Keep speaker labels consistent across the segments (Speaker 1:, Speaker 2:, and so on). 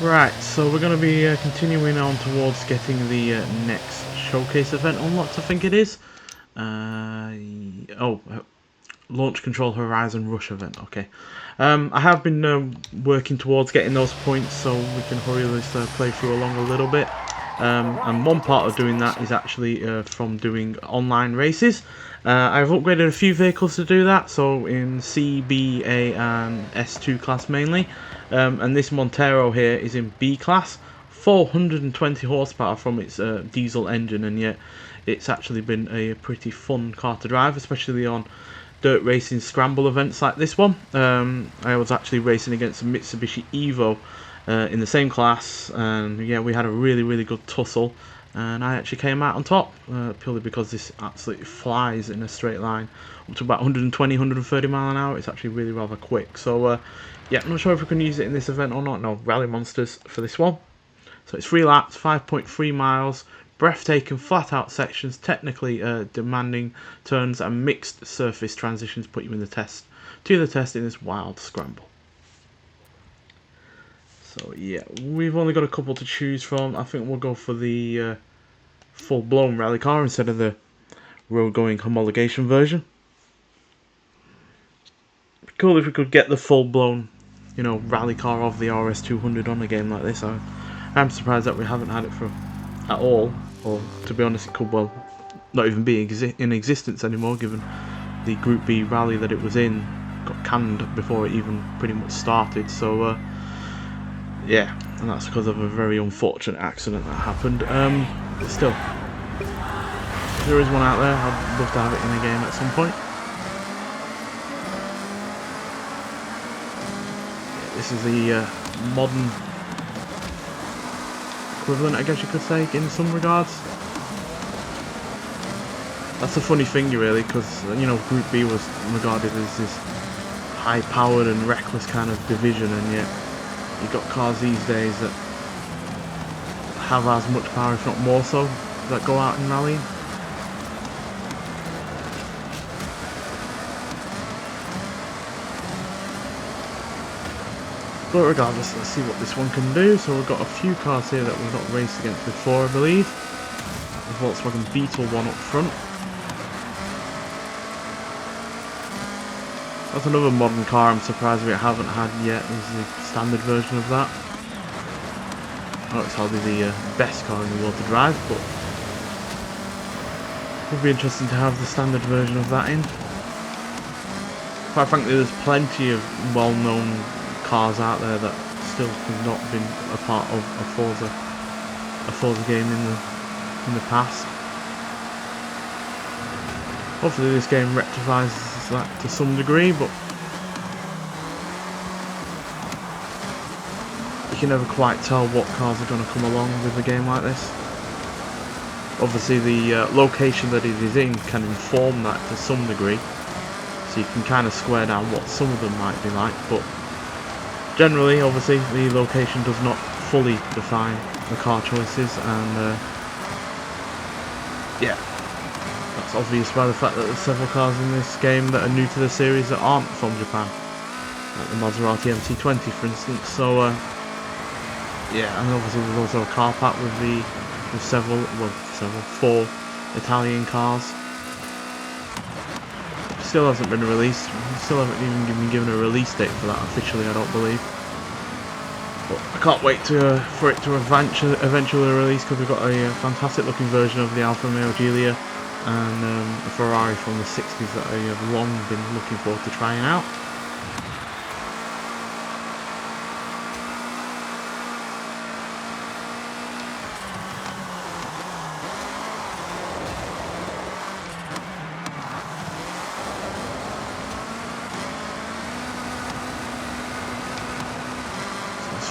Speaker 1: Right, so we're going to be continuing on towards getting the next showcase event unlocked, I think it is. Launch Control Horizon Rush event, okay. I have been working towards getting those points so we can hurry this playthrough along a little bit. And one part of doing that is actually from doing online races. I've upgraded a few vehicles to do that, so in C, B, A and S2 class mainly. And this Montero here is in B class, 420 horsepower from its diesel engine, and yet it's actually been a pretty fun car to drive, especially on dirt racing scramble events like this one. I was actually racing against a Mitsubishi Evo in the same class, and yeah, we had a really good tussle, and I actually came out on top purely because this absolutely flies in a straight line up to about 120-130 mile an hour. It's actually really rather quick. So yeah, I'm not sure if we can use it in this event or not. No, Rally Monsters for this one. So it's 3 laps, 5.3 miles, breathtaking flat out sections, technically demanding turns, and mixed surface transitions put you in the test in this wild scramble. So yeah, we've only got a couple to choose from. I think we'll go for the full-blown rally car instead of the road-going homologation version. It'd be cool if we could get the full-blown, you know, rally car of the RS200 on a game like this. I'm surprised that we haven't had it for at all, or to be honest, it could well not even be in existence anymore, given the Group B rally that it was in got canned before it even pretty much started. So yeah, and that's because of a very unfortunate accident that happened. But still, if there is one out there, I'd love to have it in a game at some point. Yeah, this is the modern equivalent, I guess you could say, in some regards. That's a funny thing, really, because you know, Group B was regarded as this high-powered and reckless kind of division, and yet you've got cars these days that have as much power, if not more so, that go out in rallying. But regardless, let's see what this one can do. So we've got a few cars here that we've not raced against before, I believe. The Volkswagen Beetle one up front. That's another modern car I'm surprised we haven't had yet, is the standard version of that. Oh, it's hardly the best car in the world to drive, but it would be interesting to have the standard version of that in. Quite frankly, there's plenty of well-known cars out there that still have not been a part of a Forza game in the past. Hopefully this game rectifies that to some degree, but you can never quite tell what cars are going to come along with a game like this. Obviously the location that it is in can inform that to some degree, so you can kind of square down what some of them might be like, but generally, obviously, the location does not fully define the car choices, and yeah, that's obvious by the fact that there's several cars in this game that are new to the series that aren't from Japan, like the Maserati MC20 for instance. So yeah, and obviously there's also a car pack with four Italian cars. Still hasn't been released. Still haven't even been given a release date for that officially, I don't believe. But I can't wait for it to eventually release, because we've got a fantastic looking version of the Alfa Romeo Giulia and a Ferrari from the 60s that I have long been looking forward to trying out.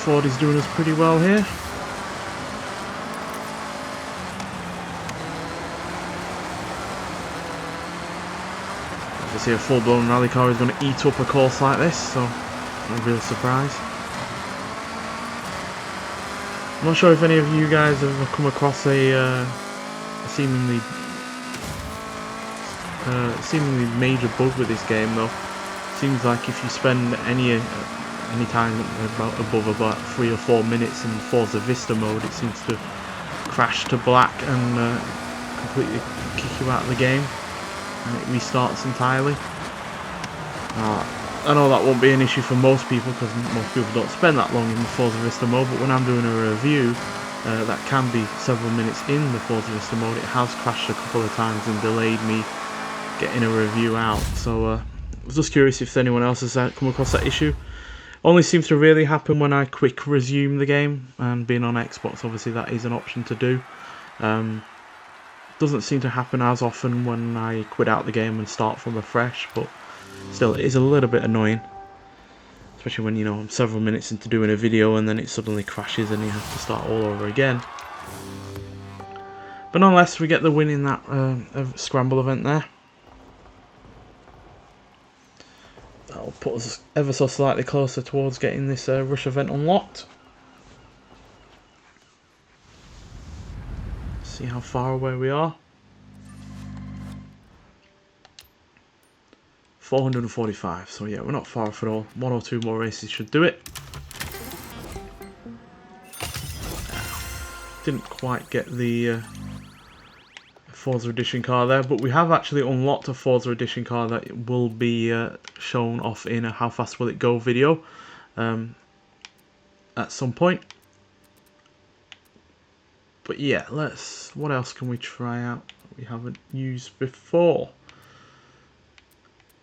Speaker 1: Ford is doing us pretty well here. Obviously a full-blown rally car is going to eat up a course like this, so no real surprise. I'm not sure if any of you guys have come across a seemingly major bug with this game though. Seems like if you spend any anytime above about 3 or 4 minutes in Forza Vista mode, it seems to crash to black and completely kick you out of the game, and it restarts entirely. I know that won't be an issue for most people because most people don't spend that long in the Forza Vista mode, but when I'm doing a review that can be several minutes in the Forza Vista mode, it has crashed a couple of times and delayed me getting a review out. So I was just curious if anyone else has come across that issue. Only seems to really happen when I quick resume the game, and being on Xbox obviously that is an option to do. Doesn't seem to happen as often when I quit out the game and start from afresh, but still it is a little bit annoying, especially when, you know, I'm several minutes into doing a video and then it suddenly crashes and you have to start all over again. But nonetheless, we get the win in that scramble event there. That'll put us ever so slightly closer towards getting this rush event unlocked. See how far away we are. 445, so yeah, we're not far off at all. 1 or 2 more races should do it. Didn't quite get the Forza Edition car there, but we have actually unlocked a Forza Edition car that will be shown off in a How Fast Will It Go video at some point. But yeah, what else can we try out that we haven't used before?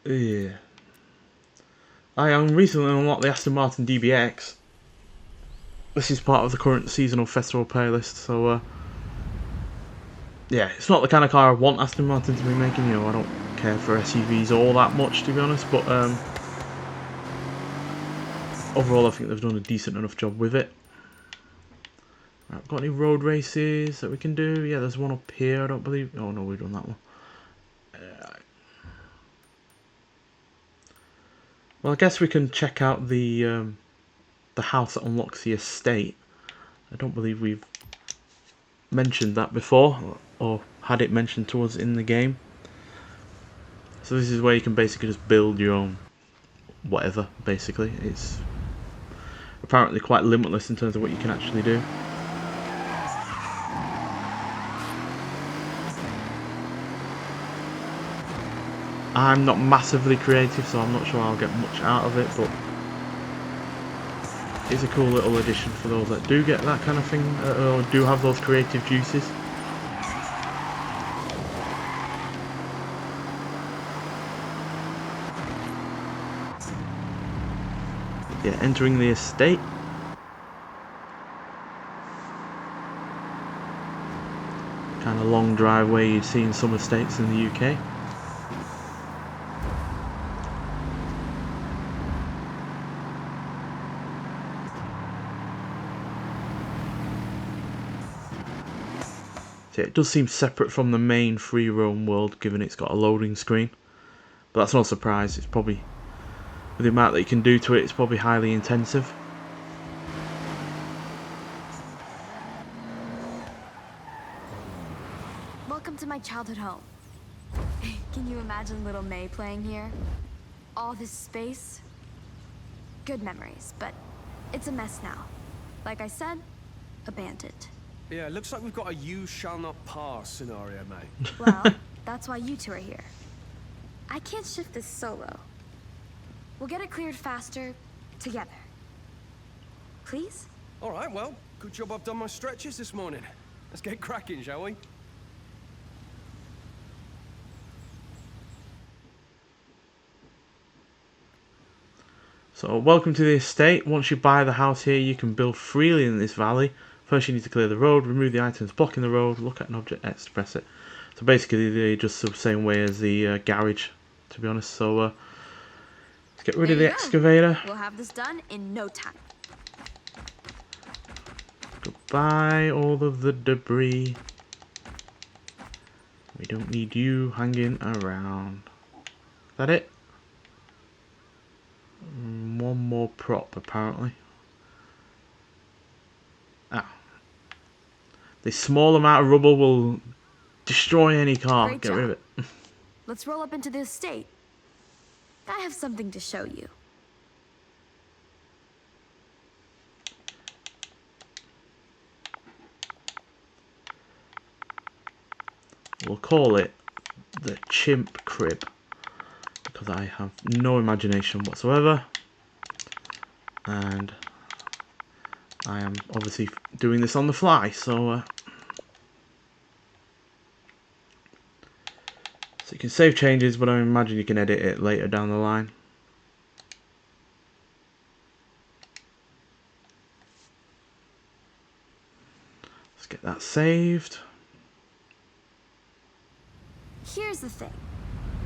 Speaker 1: Yeah, I recently unlocked the Aston Martin DBX. This is part of the current seasonal festival playlist, so yeah, it's not the kind of car I want Aston Martin to be making. You know, I don't care for SUVs all that much, to be honest, but overall I think they've done a decent enough job with it. Right, got any road races that we can do? Yeah, there's one up here, I don't believe. Oh no, we've done that one. Well, I guess we can check out the house that unlocks the estate. I don't believe we've mentioned that before, or had it mentioned to us in the game. So this is where you can basically just build your own whatever, basically. It's apparently quite limitless in terms of what you can actually do. I'm not massively creative, so I'm not sure I'll get much out of it, but it's a cool little addition for those that do get that kind of thing, or do have those creative juices. Yeah, entering the estate. Kind of long driveway you'd see in some estates in the UK. It does seem separate from the main free roam world, given it's got a loading screen. But that's no surprise. It's probably, with the amount that you can do to it, it's probably highly intensive.
Speaker 2: Welcome to my childhood home. Can you imagine little May playing here? All this space? Good memories, but it's a mess now. Like I said, abandoned.
Speaker 3: Yeah, it looks like we've got a you shall not pass scenario, mate.
Speaker 2: Well, that's why you two are here. I can't shift this solo. We'll get it cleared faster, together. Please?
Speaker 3: All right, well, good job I've done my stretches this morning. Let's get cracking, shall we?
Speaker 1: So, welcome to the estate. Once you buy the house here, you can build freely in this valley. First you need to clear the road, remove the items blocking the road, look at an object, X to press it. So basically they're just the same way as the garage, to be honest. So let's get rid of the excavator.
Speaker 2: We'll have this done in no time.
Speaker 1: Goodbye all of the debris. We don't need you hanging around. Is that it? One more prop apparently. This small amount of rubble will destroy any car.
Speaker 2: Great
Speaker 1: Get
Speaker 2: job.
Speaker 1: rid of it.
Speaker 2: Let's roll up into the estate. I have something to show you.
Speaker 1: We'll call it the Chimp Crib, because I have no imagination whatsoever, and I am obviously doing this on the fly, so you can save changes, but I imagine you can edit it later down the line. Let's get that saved.
Speaker 2: Here's the thing.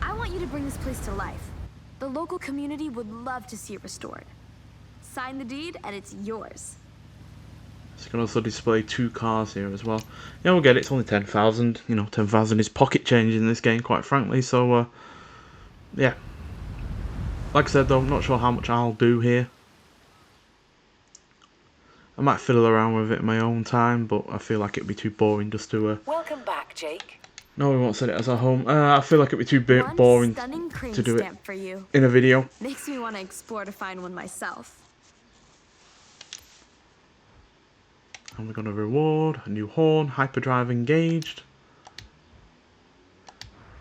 Speaker 2: I want you to bring this place to life. The local community would love to see it restored. Sign the deed and it's yours.
Speaker 1: So you can also display 2 cars here as well. Yeah, we'll get it. It's only 10,000. You know, 10,000 is pocket change in this game, quite frankly. So, yeah. Like I said, though, I'm not sure how much I'll do here. I might fiddle around with it in my own time, but I feel like it'd be too boring just to...
Speaker 4: Welcome back, Jake.
Speaker 1: No, we won't set it as our home. I feel like it'd be too boring to do it
Speaker 2: for you.
Speaker 1: in a video.
Speaker 2: Makes me want to explore to find one myself.
Speaker 1: And we're going to reward a new horn, hyperdrive engaged.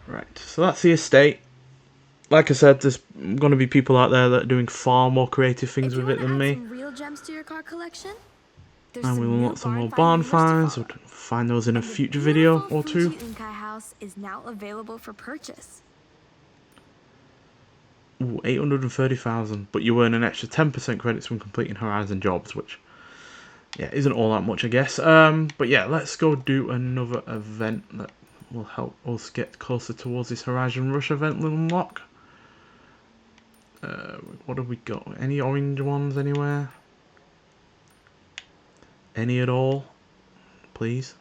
Speaker 1: Right, so that's the estate. Like I said, there's going to be people out there that are doing far more creative things with it than me.
Speaker 2: Some real gems to your car collection?
Speaker 1: And we'll unlock some more barn finds. We'll find those in a future video or two.
Speaker 2: The house is now available for purchase.
Speaker 1: Ooh, 830,000, but you earn an extra 10% credits when completing Horizon jobs, which, yeah, isn't all that much, I guess. But yeah, let's go do another event that will help us get closer towards this Horizon Rush event unlock. What have we got? Any orange ones anywhere? Any at all? Please?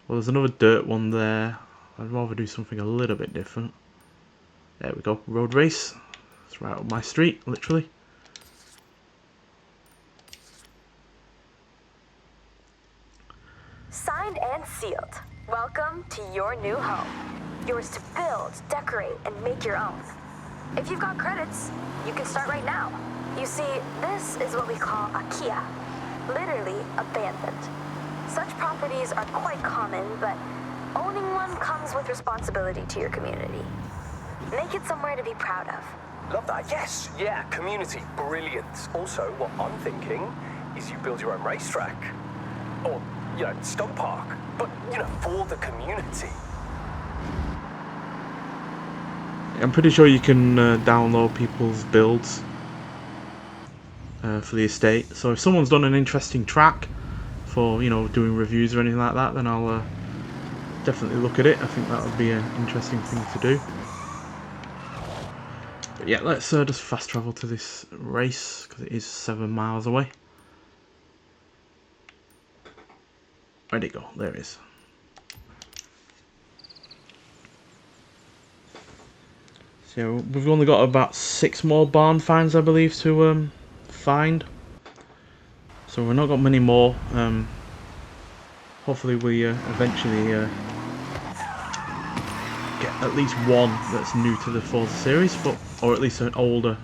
Speaker 1: Well, there's another dirt one there. I'd rather do something a little bit different. There we go. Road race. It's right up my street, literally.
Speaker 5: Signed and sealed. Welcome to your new home. Yours to build, decorate, and make your own. If you've got credits, you can start right now. You see, this is what we call a Kia. Literally abandoned. Such properties are quite common, but owning one comes with responsibility to your community. Make it somewhere to be proud of.
Speaker 3: Love that. Yes. Yeah. Community. Brilliant. Also, what I'm thinking is you build your own racetrack. Or, you know, stunt park. But, you know, for the community.
Speaker 1: I'm pretty sure you can download people's builds for the estate. So if someone's done an interesting track for, you know, doing reviews or anything like that, then I'll definitely look at it. I think that would be an interesting thing to do. But yeah, let's just fast travel to this race because it is 7 miles away. Where'd it go? There it is. So we've only got about 6 more barn finds, I believe, to find. So we've not got many more. Hopefully we eventually get at least one that's new to the Forza series, but or at least an older,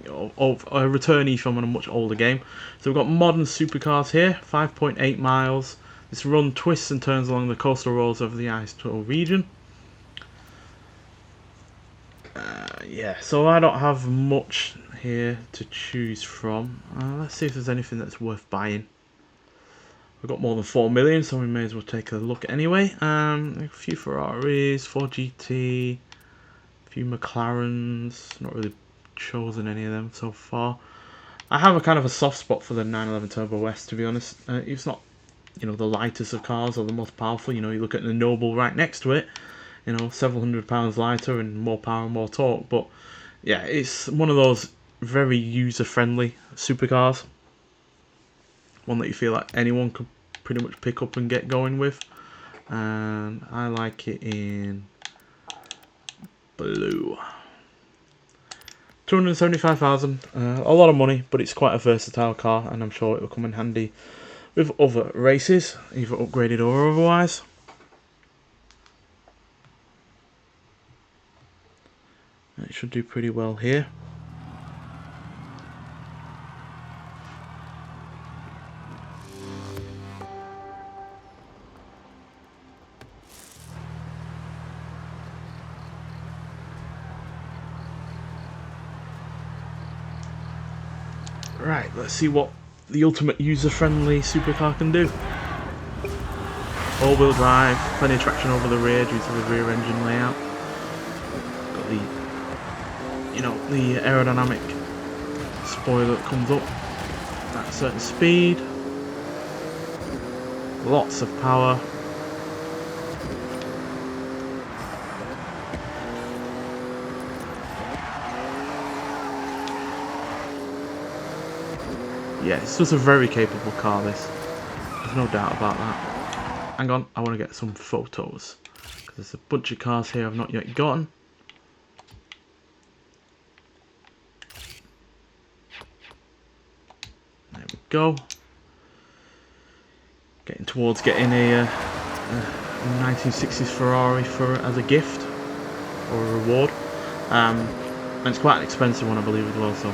Speaker 1: a returnee from a much older game. So we've got modern supercars here, 5.8 miles. This run twists and turns along the coastal roads of the Ice-Total region. Yeah, so I don't have much here to choose from. Let's see if there's anything that's worth buying. We've got more than 4 million, so we may as well take a look anyway. A few Ferraris, 4GT, a few McLarens. Not really chosen any of them so far. I have a kind of a soft spot for the 911 Turbo S, to be honest. It's not, you know, the lightest of cars or the most powerful. You know, you look at the Noble right next to it. You know, several £100 lighter and more power and more torque. But yeah, it's one of those very user-friendly supercars. One that you feel like anyone could pretty much pick up and get going with. And I like it in blue. 275,000. A lot of money, but it's quite a versatile car, and I'm sure it will come in handy with other races, either upgraded or otherwise. It should do pretty well here. Right, let's see what the ultimate user-friendly supercar can do. All-wheel drive, plenty of traction over the rear due to the rear engine layout. Got the, you know, the aerodynamic spoiler that comes up at a certain speed. Lots of power. Yeah, it's just a very capable car, this. There's no doubt about that. Hang on, I want to get some photos. Because there's a bunch of cars here I've not yet gotten. There we go. Getting towards getting a 1960s Ferrari as a gift. Or a reward. And it's quite an expensive one, I believe, as well, so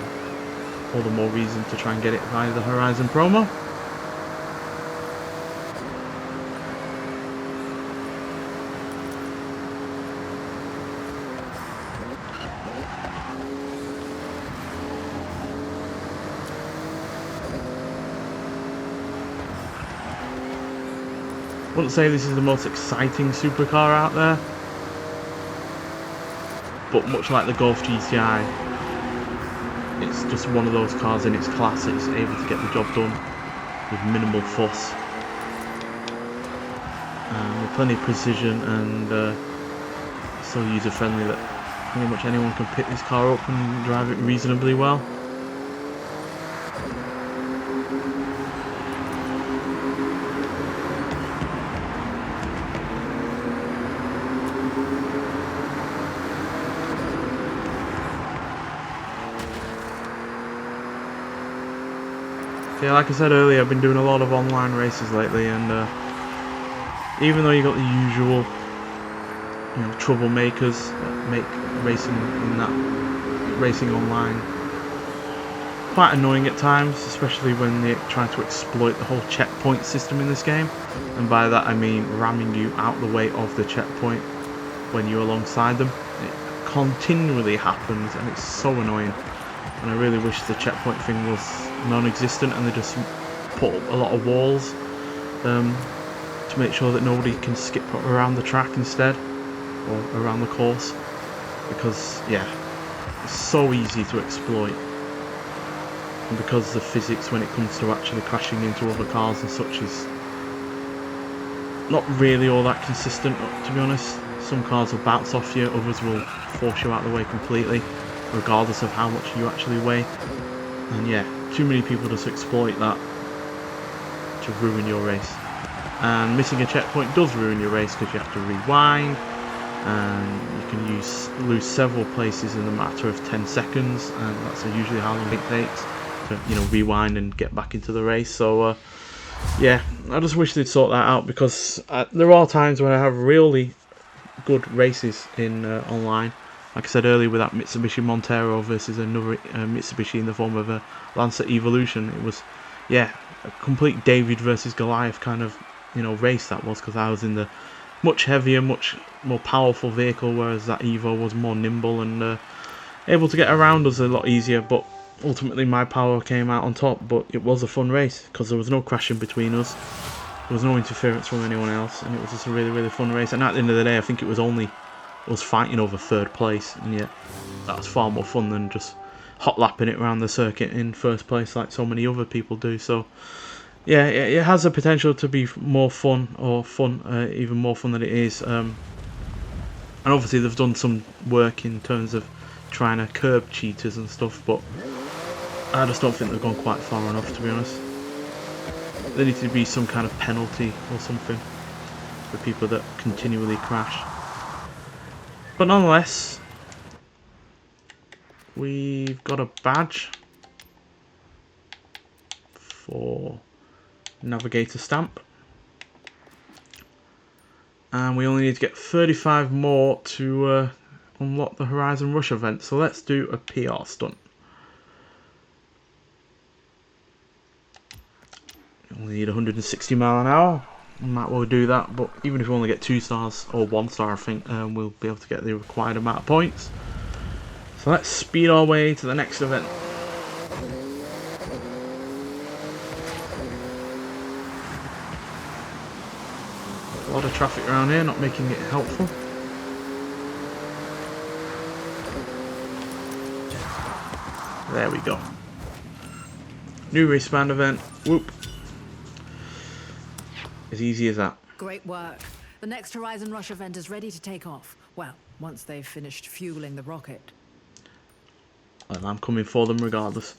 Speaker 1: all the more reason to try and get it via the Horizon promo. Wouldn't say this is the most exciting supercar out there, but much like the Golf GTI, it's just one of those cars in its class. It's able to get the job done with minimal fuss, with plenty of precision, and so user friendly that pretty much anyone can pick this car up and drive it reasonably well. Yeah, like I said earlier, I've been doing a lot of online races lately, and even though you got the usual, you know, troublemakers that make racing in that racing online quite annoying at times, especially when they try to exploit the whole checkpoint system in this game, and by that I mean ramming you out the way of the checkpoint when you're alongside them. It continually happens, and it's so annoying. And I really wish the checkpoint thing was non-existent and they just put up a lot of walls to make sure that nobody can skip around the track instead, or around the course, because yeah, it's so easy to exploit, and because the physics when it comes to actually crashing into other cars and such is not really all that consistent, to be honest. Some cars will bounce off you, others will force you out of the way completely, regardless of how much you actually weigh. And yeah, too many people just exploit that to ruin your race. And missing a checkpoint does ruin your race, because you have to rewind, and you can lose several places in a matter of 10 seconds, and that's usually how long it takes to, you know, rewind and get back into the race. So yeah, I just wish they'd sort that out, because there are times when I have really good races in online. Like I said earlier, with that Mitsubishi Montero versus another Mitsubishi in the form of a Lancer Evolution, it was, yeah, a complete David versus Goliath kind of, you know, race that was, because I was in the much heavier, much more powerful vehicle, whereas that Evo was more nimble and able to get around us a lot easier. But ultimately my power came out on top. But it was a fun race, because there was no crashing between us, there was no interference from anyone else, and it was just a really, really fun race. And at the end of the day, I think it was only us fighting over third place, and yet that was far more fun than just hot lapping it around the circuit in first place like so many other people do. So yeah, it has the potential to be more fun, or even more fun than it is. And obviously they've done some work in terms of trying to curb cheaters and stuff, but I just don't think they've gone quite far enough, to be honest. There needs to be some kind of penalty or something for people that continually crash. But nonetheless, we've got a badge for Navigator Stamp, and we only need to get 35 more to unlock the Horizon Rush event. So let's do a PR stunt. We only need 160 mile an hour. Might well do that, but even if we only get 2 stars or 1 star, I think we'll be able to get the required amount of points. So let's speed our way to the next event. A lot of traffic around here, not making it helpful. There we go. New respawn event. Whoop. As easy as that.
Speaker 4: Great work. The next Horizon Rush event is ready to take off. Well, once they've finished fueling the rocket.
Speaker 1: And I'm coming for them regardless.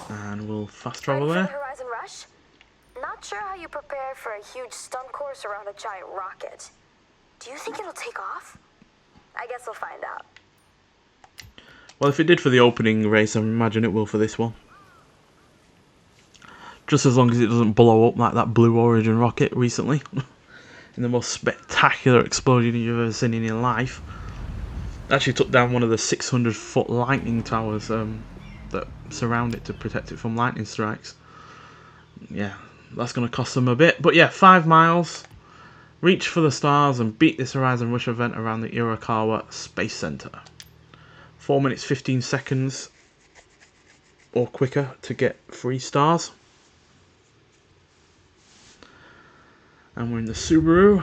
Speaker 1: And we'll fast travel
Speaker 5: Ready for
Speaker 1: there.
Speaker 5: the Horizon Rush? Not sure how you prepare for a huge stunt course around a giant rocket. Do you think it'll take off? I guess we'll find out.
Speaker 1: Well, if it did for the opening race, I imagine it will for this one. Just as long as it doesn't blow up like that Blue Origin rocket recently. In the most spectacular explosion you've ever seen in your life. Actually took down one of the 600-foot lightning towers that surround it to protect it from lightning strikes. Yeah, that's going to cost them a bit. But yeah, 5 miles. Reach for the stars and beat this Horizon Rush event around the Irakawa Space Center. 4 minutes 15 seconds or quicker to get 3 stars. And we're in the Subaru.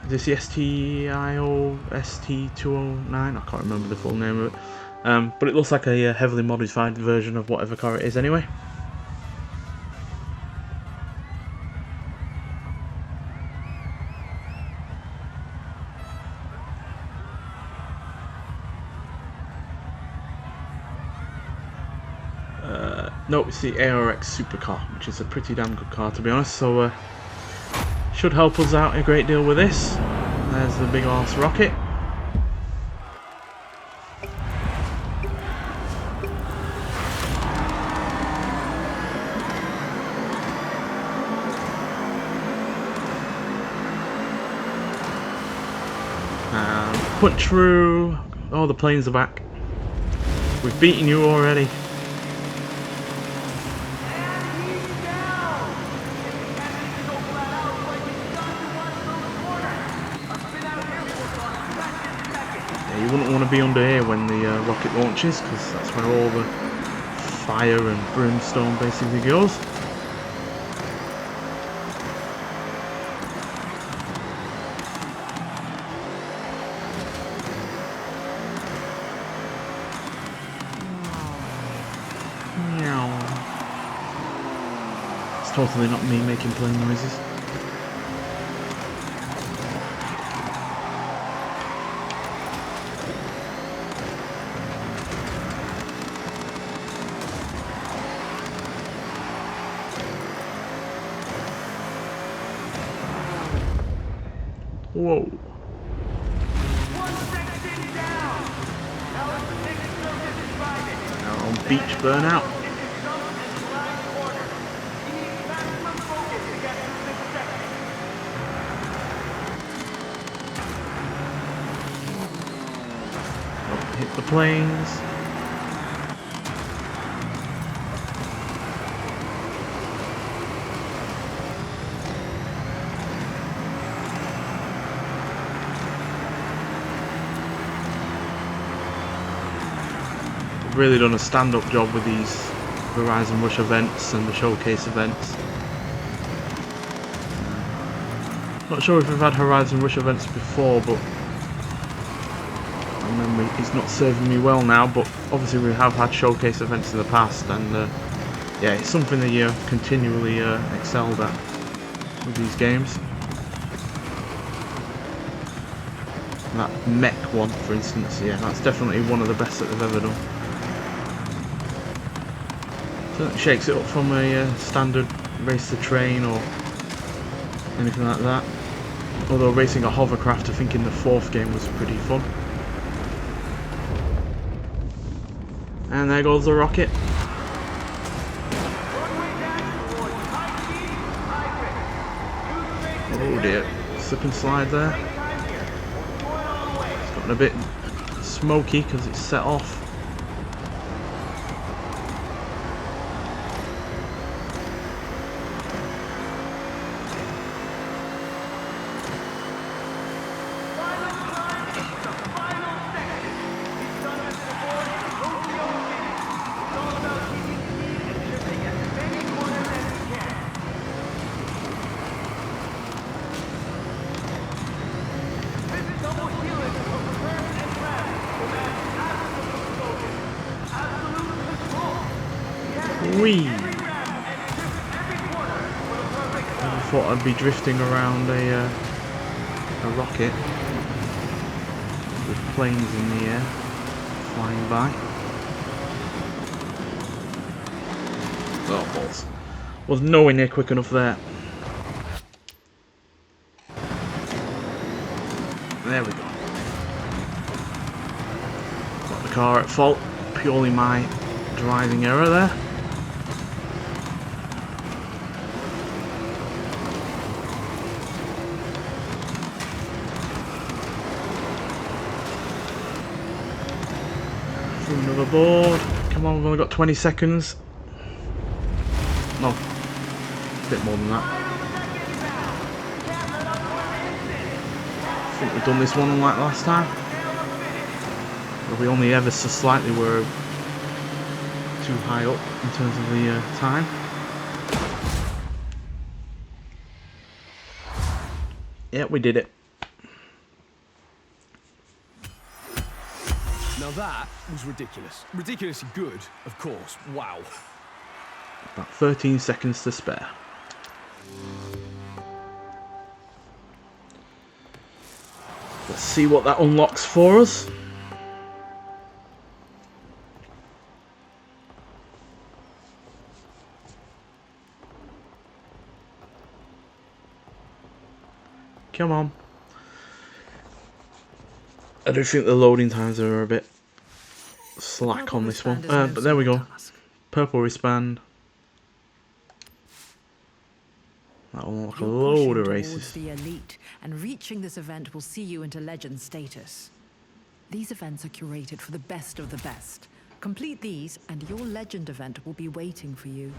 Speaker 1: This is the STIO ST209. I can't remember the full name of it. But it looks like a heavily modified version of whatever car it is anyway. No, it's the ARX Supercar, which is a pretty damn good car to be honest, so should help us out a great deal with this. There's the big arse rocket. And punch through. Oh, the planes are back. We've beaten you already. You wouldn't want to be under here when the rocket launches, because that's where all the fire and brimstone basically goes. It's totally not me making plane noises. Whoa. Now on beach burnout. Don't hit the planes. Really done a stand-up job with these Horizon Rush events and the showcase events. Not sure if we've had Horizon Rush events before, but I remember it's not serving me well now, but obviously we have had showcase events in the past, and yeah, it's something that you continually excelled at with these games. That mech one, for instance, yeah, that's definitely one of the best that they've ever done. Certainly shakes it up from a standard race the train or anything like that. Although racing a hovercraft, I think in the 4th game was pretty fun. And there goes the rocket. Oh dear, slip and slide there. It's gotten a bit smoky because it's set off. Whee! I thought I'd be drifting around a rocket with planes in the air flying by. Oh balls! Was nowhere near quick enough there. There we go. Got the car at fault. Purely my driving error there. Through another board. Come on, we've only got 20 seconds. No, a bit more than that. I think we've done this one unlike last time. But we only ever so slightly were too high up in terms of the time. Yeah, we did it.
Speaker 3: Now that was ridiculous. Ridiculously good, of course. Wow.
Speaker 1: About 13 seconds to spare. Let's see what that unlocks for us. Come on. I do think the loading times are a bit slack on this one. But there we go. Purple wristband. That'll unlock a load of races.
Speaker 4: The elite, and reaching this event will see you into legend status. These events are curated for the best of the best. Complete these, and your legend event will be waiting for you.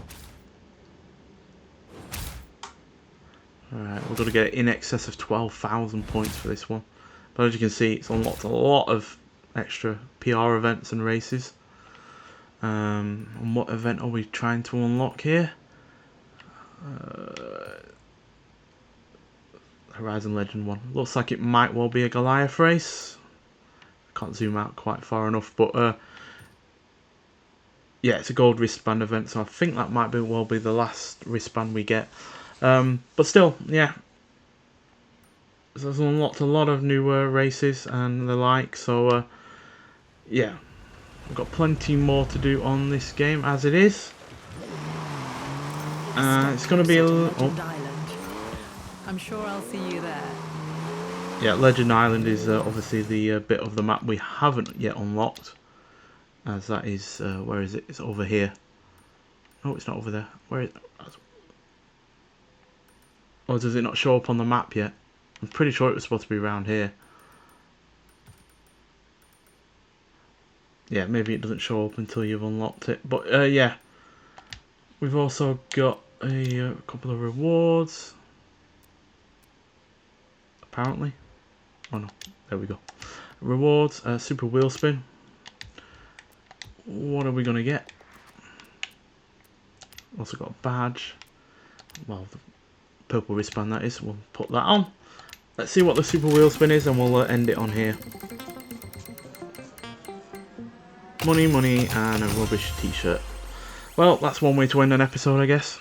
Speaker 1: Alright, we're going to get in excess of 12,000 points for this one. But as you can see, it's unlocked a lot of extra PR events and races. And what event are we trying to unlock here? Horizon Legend one. Looks like it might well be a Goliath race. Can't zoom out quite far enough, but yeah, it's a gold wristband event, so I think that might well be the last wristband we get. But still, yeah, so there's unlocked a lot of new races and the like. So yeah, we've got plenty more to do on this game as it is. It's going to be a little.
Speaker 4: I'm sure I'll see you there.
Speaker 1: Yeah, Legend Island is obviously the bit of the map we haven't yet unlocked, as that is where is it? It's over here. No, it's not over there. Where is it? Or does it not show up on the map yet? I'm pretty sure it was supposed to be around here. Yeah, maybe it doesn't show up until you've unlocked it. But yeah, we've also got a couple of rewards. Apparently. Oh no, there we go. Rewards, super wheel spin. What are we going to get? Also got a badge. Well, the purple wristband that is. We'll put that on. Let's see what the super wheel spin is and we'll end it on here. Money, money, and a rubbish t-shirt. Well, that's one way to end an episode, I guess.